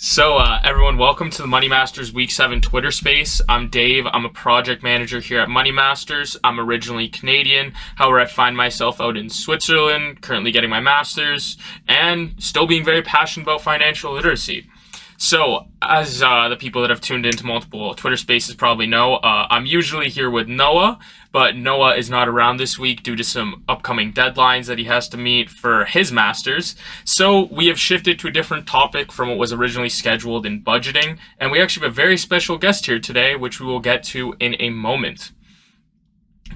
Everyone, welcome to the Money Masters Week 7 Twitter space. I'm Dave. I'm a project manager here at Money Masters. I'm originally Canadian. However, I find myself out in Switzerland, currently getting my master's, and still being very passionate about financial literacy. So, as the people that have tuned into multiple Twitter spaces probably know, I'm usually here with Noah, but Noah is not around this week due to some upcoming deadlines that he has to meet for his master's. So, we have shifted to a different topic from what was originally scheduled in budgeting, and we actually have a very special guest here today, which we will get to in a moment.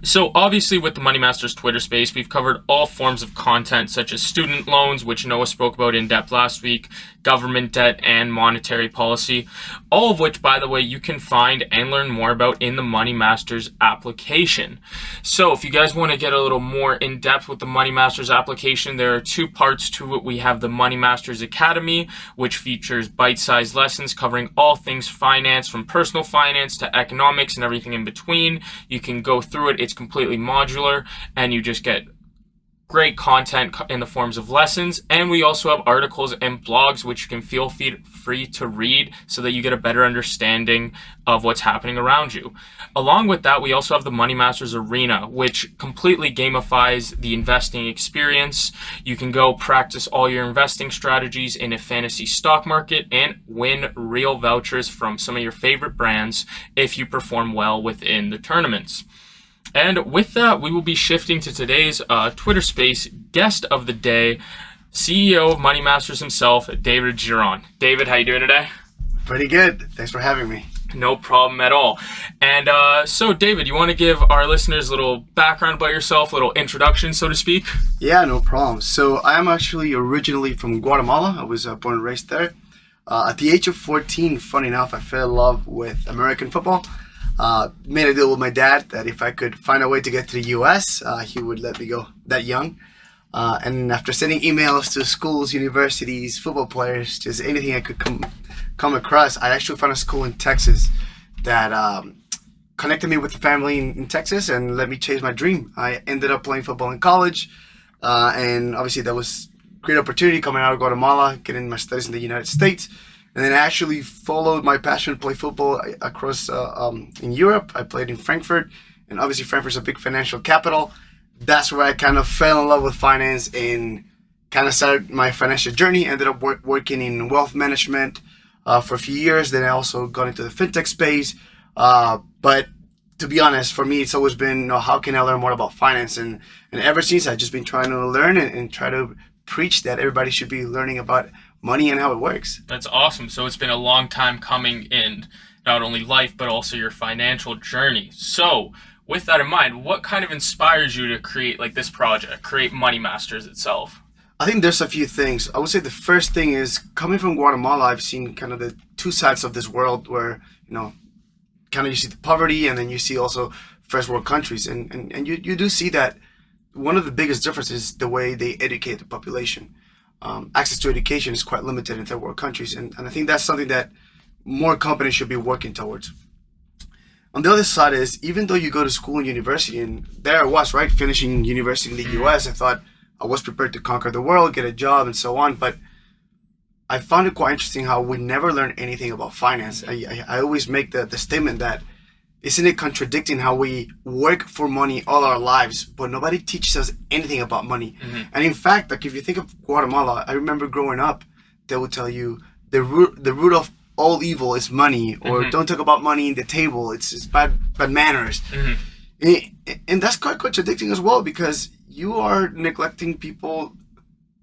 So obviously with the Money Masters Twitter space, we've covered all forms of content such as student loans, which Noah spoke about in depth last week, government debt, and monetary policy, all of which, by the way, you can find and learn more about in the Money Masters application. So if you guys want to get a little more in depth with the Money Masters application, there are two parts to it. We have the Money Masters Academy, which features bite-sized lessons covering all things finance, from personal finance to economics and everything in between. You can go through it. It's completely modular, and you just get great content in the forms of lessons. And we also have articles and blogs which you can feel free to read so that you get a better understanding of what's happening around you. Along with that, we also have the Money Masters Arena, which completely gamifies the investing experience. You can go practice all your investing strategies in a fantasy stock market and win real vouchers from some of your favorite brands if you perform well within the tournaments. And with that, we will be shifting to today's Twitter space guest of the day, CEO of Money Masters himself, David Giron. David, how you doing today? Pretty good. Thanks for having me. No problem at all. And so, David, you want to give our listeners a little background about yourself, a little introduction, so to speak? Yeah, no problem. So I am actually originally from Guatemala. I was born and raised there. At the age of 14, funny enough, I fell in love with American football. Made a deal with my dad that if I could find a way to get to the U.S., he would let me go that young. And after sending emails to schools, universities, football players, just anything I could come across, I actually found a school in Texas that connected me with the family in Texas and let me chase my dream. I ended up playing football in college, and obviously that was a great opportunity coming out of Guatemala, getting my studies in the United States. And then I actually followed my passion to play football across in Europe. I played in Frankfurt, and obviously Frankfurt's a big financial capital. That's where I kind of fell in love with finance and kind of started my financial journey. Ended up working in wealth management for a few years. Then I also got into the fintech space. But to be honest, for me, it's always been, how can I learn more about finance? And ever since, I've just been trying to learn and try to preach that everybody should be learning about money and how it works. That's awesome. So it's been a long time coming in not only life, but also your financial journey. So with that in mind, what kind of inspires you to create like this project, create Money Masters itself? I think there's a few things. I would say the first thing is, coming from Guatemala, I've seen kind of the two sides of this world where, kind of you see the poverty and then you see also first world countries. And you do see that one of the biggest differences is the way they educate the population. Access to education is quite limited in third world countries, and I think that's something that more companies should be working towards. On the other side is, even though you go to school and university, and there I was, right, finishing university in the US, I thought I was prepared to conquer the world, get a job, and so on, but I found it quite interesting how we never learn anything about finance. I always make the statement that, isn't it contradicting how we work for money all our lives, but nobody teaches us anything about money? Mm-hmm. And in fact, like if you think of Guatemala, I remember growing up, they would tell you the root of all evil is money, or mm-hmm. don't talk about money in the table. It's bad manners. Mm-hmm. And that's quite contradicting as well, because you are neglecting people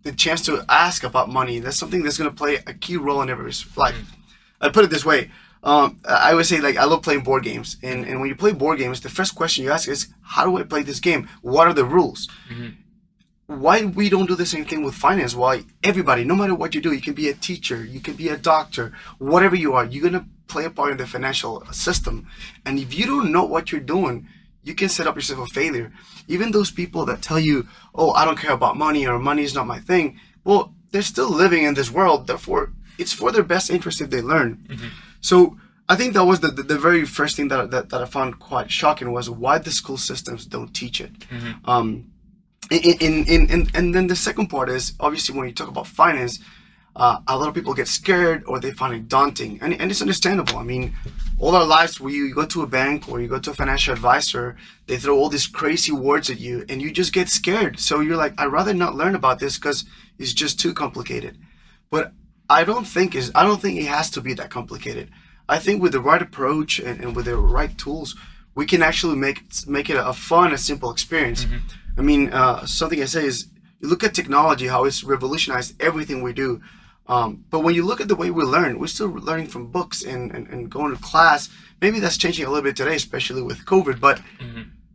the chance to ask about money. That's something that's going to play a key role in everybody's life. Mm-hmm. I put it this way. I would say, like, I love playing board games, and when you play board games, the first question you ask is, how do I play this game? What are the rules? Mm-hmm. Why we don't do the same thing with finance? Why everybody, no matter what you do, you can be a teacher, you can be a doctor, whatever you are, you're gonna play a part in the financial system. And if you don't know what you're doing, you can set up yourself a failure. Even those people that tell you, oh, I don't care about money, or money is not my thing, well, they're still living in this world. Therefore, it's for their best interest if they learn. Mm-hmm. So I think that was the very first thing that I found quite shocking, was why the school systems don't teach it. Mm-hmm. And then the second part is, obviously, when you talk about finance, a lot of people get scared or they find it daunting, and it's understandable. I mean, all our lives, when you go to a bank or you go to a financial advisor, they throw all these crazy words at you and you just get scared. So you're like, I'd rather not learn about this because it's just too complicated. But I don't think it has to be that complicated. I think with the right approach and with the right tools, we can actually make it a fun, a simple experience. I mean, something I say is, you look at technology, how it's revolutionized everything we do. But when you look at the way we learn, we're still learning from books and going to class. Maybe that's changing a little bit today, especially with COVID. But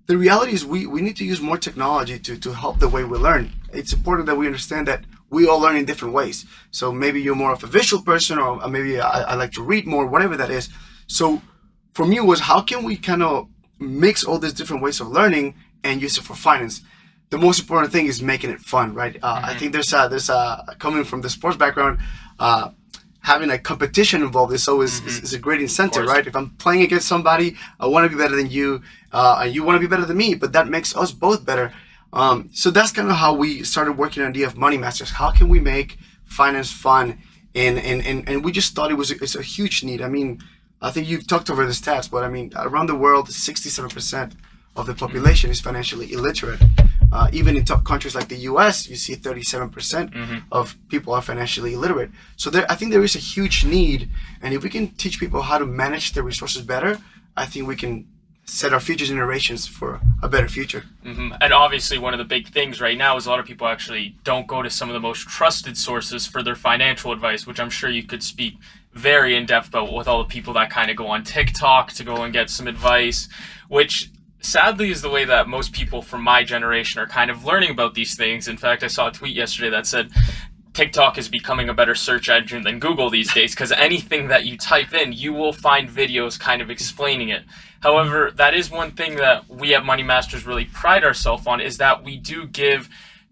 the reality is we need to use more technology to help the way we learn. It's important that we understand that we all learn in different ways. So maybe you're more of a visual person, or maybe I like to read more, whatever that is. So for me was, how can we kind of mix all these different ways of learning and use it for finance? The most important thing is making it fun, right? I think there's coming from the sports background, having a competition involved is always is a great incentive, right? If I'm playing against somebody, I want to be better than you, and you want to be better than me, but that makes us both better. So that's kind of how we started working on the idea of Money Masters. How can we make finance fun? And we just thought it's a huge need. I mean, I think you've talked over the stats, but I mean, around the world, 67% of the population is financially illiterate. Even in top countries like the US, you see 37% of people are financially illiterate. So I think there is a huge need. And if we can teach people how to manage their resources better, I think we can set our future generations for a better future. And obviously one of the big things right now is a lot of people actually don't go to some of the most trusted sources for their financial advice, which I'm sure you could speak very in depth about, with all the people that kind of go on TikTok to go and get some advice, which sadly is the way that most people from my generation are kind of learning about these things. In fact, I saw a tweet yesterday that said TikTok is becoming a better search engine than Google these days, because anything that you type in, you will find videos kind of explaining it. However, that is one thing that we at Money Masters really pride ourselves on, is that we do give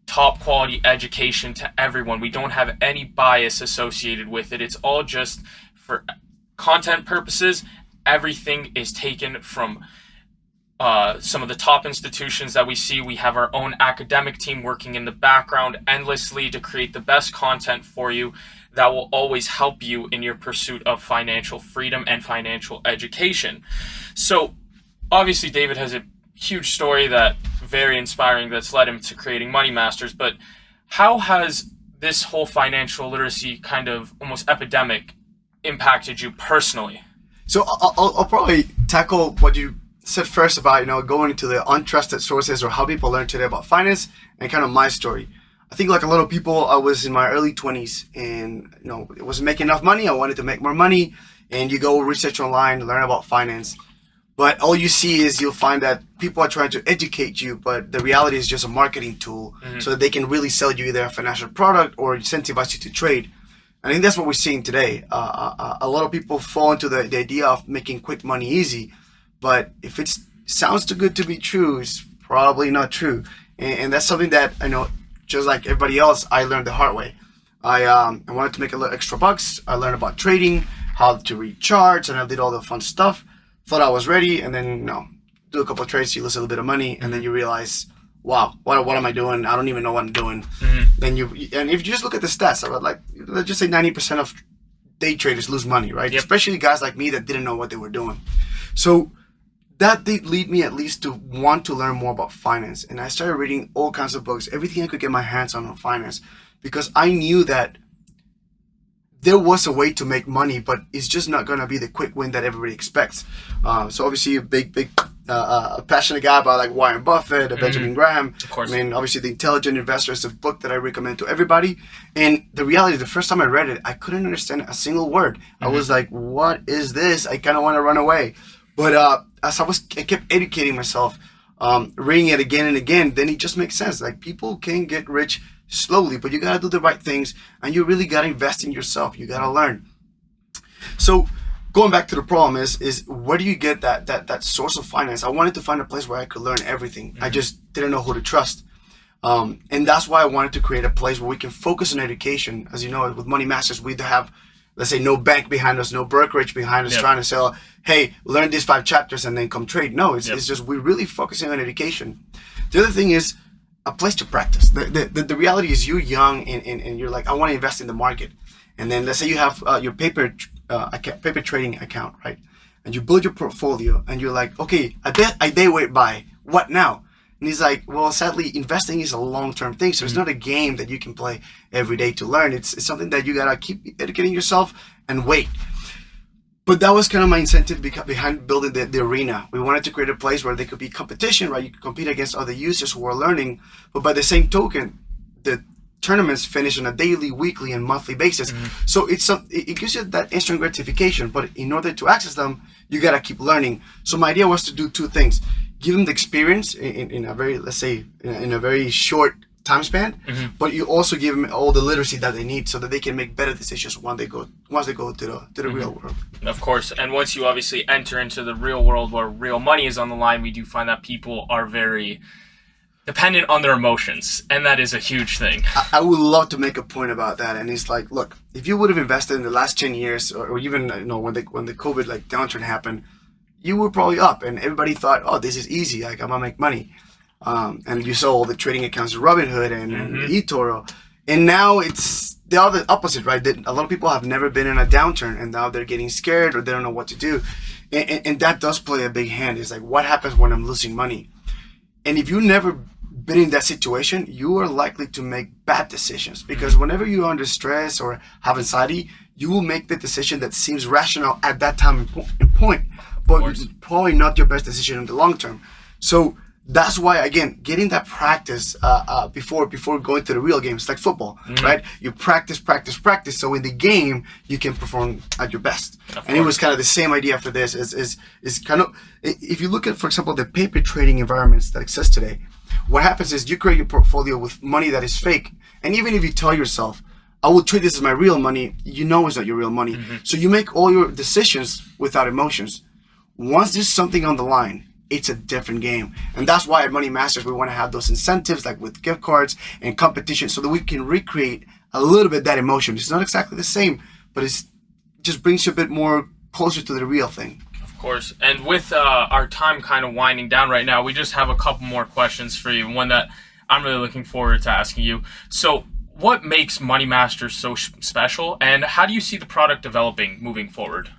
top quality education to everyone. We don't have any bias associated with it. It's all just for content purposes. Everything is taken from some of the top institutions that we see. We have our own academic team working in the background endlessly to create the best content for you that will always help you in your pursuit of financial freedom and financial education. So obviously David has a huge story that very inspiring that's led him to creating Money Masters, but how has this whole financial literacy kind of almost epidemic impacted you personally? So I'll probably tackle what you said first about, going into the untrusted sources or how people learn today about finance, and kind of my story. I think like a lot of people, I was in my early 20s and it wasn't making enough money. I wanted to make more money, and you go research online, learn about finance, but all you see is you'll find that people are trying to educate you, but the reality is just a marketing tool so that they can really sell you either a financial product or incentivize you to trade. I think that's what we're seeing today. A lot of people fall into the idea of making quick money easy. But if it sounds too good to be true, it's probably not true. And that's something that I know, just like everybody else, I learned the hard way. I wanted to make a little extra bucks. I learned about trading, how to read charts, and I did all the fun stuff. Thought I was ready, and then do a couple of trades, you lose a little bit of money, and then you realize, wow, what am I doing? I don't even know what I'm doing. Then and if you just look at the stats, let's just say 90% of day traders lose money, right? Yep. Especially guys like me that didn't know what they were doing. So that did lead me at least to want to learn more about finance. And I started reading all kinds of books, everything I could get my hands on finance, because I knew that there was a way to make money, but it's just not going to be the quick win that everybody expects. So obviously a big passionate guy about like Warren Buffett, Benjamin Graham. Of course. I mean, obviously The Intelligent Investor is a book that I recommend to everybody. And the reality, the first time I read it, I couldn't understand a single word. I was like, what is this? I kind of want to run away. But as I kept educating myself, reading it again and again, then it just makes sense. Like, people can get rich slowly, but you got to do the right things, and you really got to invest in yourself. You got to learn. So going back to the problem is where do you get that source of finance? I wanted to find a place where I could learn everything. I just didn't know who to trust. And that's why I wanted to create a place where we can focus on education. As you know, with Money Masters, we have, let's say, no bank behind us, no brokerage behind us trying to sell, hey, learn these 5 chapters and then come trade. No, it's just we're really focusing on education. The other thing is, a place to practice. The reality is you're young and you're like, I want to invest in the market. And then let's say you have your paper trading account, right? And you build your portfolio and you're like, okay, I day went by. What now? And he's like, well, sadly, investing is a long-term thing. So it's not a game that you can play every day to learn. It's something that you got to keep educating yourself and wait. But that was kind of my incentive behind building the arena. We wanted to create a place where there could be competition, right? You could compete against other users who are learning. But by the same token, the tournaments finish on a daily, weekly, and monthly basis. So it gives you that instant gratification. But in order to access them, you got to keep learning. So my idea was to do two things. Give them the experience in a very, let's say, in a very short time span, but you also give them all the literacy that they need so that they can make better decisions once they go to the real world. Of course, and once you obviously enter into the real world where real money is on the line, we do find that people are very dependent on their emotions, and that is a huge thing. I would love to make a point about that, and it's like, look, if you would have invested in the last 10 years, or even when the COVID downturn happened, you were probably up, and everybody thought, oh, this is easy, like I'm gonna make money. And you saw all the trading accounts of Robinhood and eToro. And now it's the other opposite, right? That a lot of people have never been in a downturn and now they're getting scared or they don't know what to do. And that does play a big hand. It's like, what happens when I'm losing money? And if you've never been in that situation, you are likely to make bad decisions because whenever you're under stress or have anxiety, you will make the decision that seems rational at that time and point, but it's probably not your best decision in the long term. So that's why, again, getting that practice before going to the real game. It's like football, right? You practice. So in the game, you can perform at your best. And it was kind of the same idea for this. Is kind of, if you look at, for example, the paper trading environments that exist today, what happens is you create your portfolio with money that is fake. And even if you tell yourself, I will treat this as my real money, you know it's not your real money. So you make all your decisions without emotions. Once there's something on the line, it's a different game. And that's why at Money Masters, we want to have those incentives like with gift cards and competition so that we can recreate a little bit that emotion. It's not exactly the same, but it just brings you a bit more closer to the real thing. Of course. And with our time kind of winding down right now, we just have a couple more questions for you. One that I'm really looking forward to asking you. So what makes Money Masters so special, and how do you see the product developing moving forward?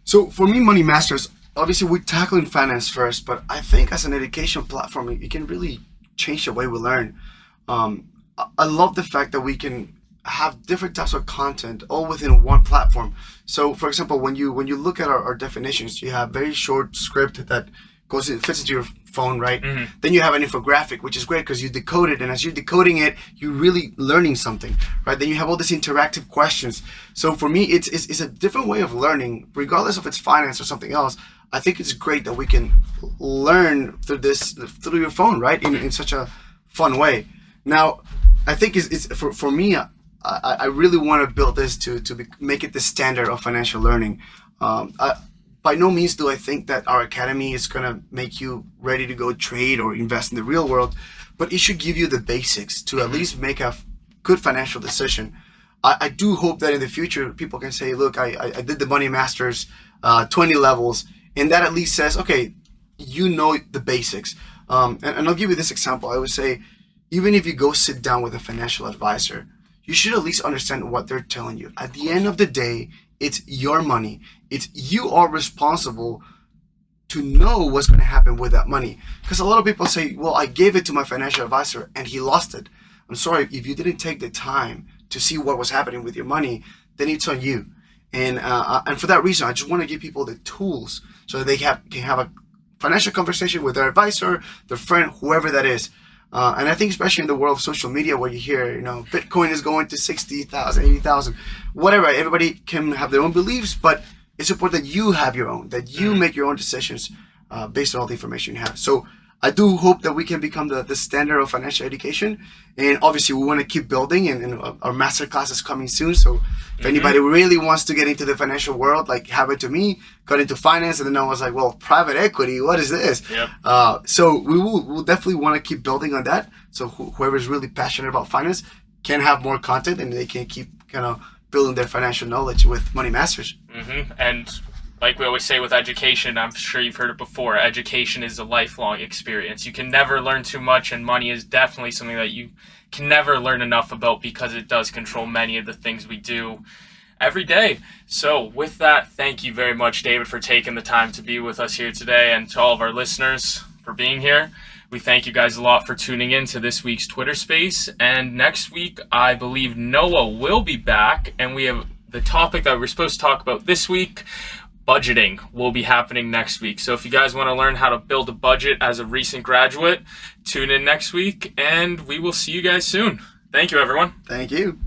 So for me, Money Masters, obviously we're tackling finance first, but I think as an education platform, it can really change the way we learn. I love the fact that we can have different types of content all within one platform. So for example, when you look at our definitions, you have very short script that fits into your phone, right? Then you have an infographic, which is great because you decode it, and as you're decoding it, you're really learning something, right? Then you have all these interactive questions. So for me, it's a different way of learning, regardless if it's finance or something else. I think it's great that we can learn through your phone, right? In such a fun way. Now, I think for me, I really want to build this to make it the standard of financial learning. By no means do I think that our academy is going to make you ready to go trade or invest in the real world, but it should give you the basics to at least make a good financial decision. I do hope that in the future, people can say, look, I did the Money Masters 20 levels, and that at least says, okay, you know the basics. And I'll give you this example. I would say, even if you go sit down with a financial advisor, you should at least understand what they're telling you. At the end of the day, it's your money. You are responsible to know what's going to happen with that money. Because a lot of people say, well, I gave it to my financial advisor and he lost it. I'm sorry, if you didn't take the time to see what was happening with your money, then it's on you. And for that reason, I just want to give people the tools so that they can have a financial conversation with their advisor, their friend, whoever that is. And I think especially in the world of social media where you hear, Bitcoin is going to 60,000, 80,000, whatever. Everybody can have their own beliefs, but it's important that you have your own, that you make your own decisions based on all the information you have. So I do hope that we can become the standard of financial education. And obviously we want to keep building, and our master class is coming soon. So if anybody really wants to get into the financial world, like happened to me, got into finance, and then I was like, well, private equity, what is this? Yep. So we'll definitely want to keep building on that. So whoever's really passionate about finance can have more content, and they can keep kind of building their financial knowledge with Money Masters. And like we always say with education, I'm sure you've heard it before, education is a lifelong experience. You can never learn too much, and money is definitely something that you can never learn enough about because it does control many of the things we do every day. So with that, thank you very much, David, for taking the time to be with us here today, and to all of our listeners for being here. We thank you guys a lot for tuning in to this week's Twitter Space. And next week, I believe Noah will be back, and we have the topic that we're supposed to talk about this week. Budgeting will be happening next week. So if you guys want to learn how to build a budget as a recent graduate, tune in next week, and we will see you guys soon. Thank you, everyone. Thank you.